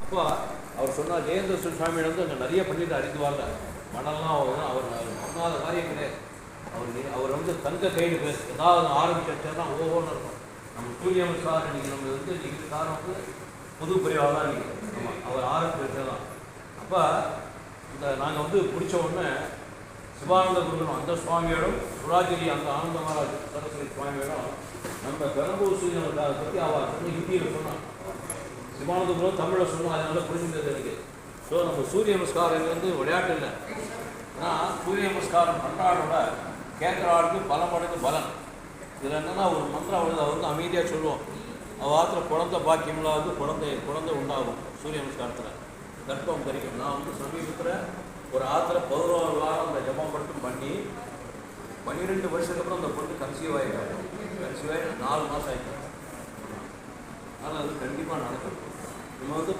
அப்போ அவர் சொன்னார், ஜெயேந்திர சுவாமியிடம் வந்து அங்கே நிறைய பண்ணிட்டு அறிந்துவாங்க. மனம்லாம் அவர் பண்ணாத காரியம் கிடையாது. அவர் வந்து தங்க கைடு பேர் ஏதாவது ஆரம்பிச்சா ஓஹோன்னு இருக்கும். நம்ம சூரியன் சார் இன்னைக்கு நம்ம வந்து இன்னைக்கு சார் வந்து புது பிரிவாக தான் இன்னைக்கு. ஆமாம், அவர் ஆரம்பிச்சு தான். அப்போ இந்த நாங்கள் வந்து பிடிச்ச உடனே சிவானந்த குருகனும் அந்த சுவாமியோடும் சுராஜிரி அந்த ஆனந்த மகாராஜ் சரஸ்வதி சுவாமியோடும் நம்ம பெரம்பூர் சூரியனை பற்றி அவர் வந்து ஹிந்தியில் சொன்னான். சிவானந்த குரு தமிழில் சொன்னோம், அதனால புரிஞ்சுக்கிறது எனக்கு. ஸோ நம்ம சூரிய நமஸ்காரம் வந்து விளையாட்டு இல்லை. ஆனால் சூரிய நமஸ்காரம் பண்ணுறாடோட கேட்குற ஆளுக்கு பல மடங்கு பலன். இதில் என்னென்னா ஒரு மந்திரம் வருது, அவர் வந்து அமைதியாக சொல்லுவோம். அவ்வாத்தில் குழந்தை பாக்கியமில்லாவது குழந்தை உண்டாகும். சூரிய நமஸ்காரத்தில் கர்ப்பம் தரிக்கும். நான் வந்து சமீபத்தில் ஒரு ஆற்றுல 11 வாரம் அந்த ஜபம் மட்டும் பண்ணி 12 வருஷத்துக்கு அப்புறம் அந்த பொண்ணு கன்சீவ் ஆகிட்டாங்க. கன்சீவ் ஆகி 4 மாதம் ஆகிட்டாங்க. ஆனால் அது கண்டிப்பாக நடக்கும். நம்ம வந்து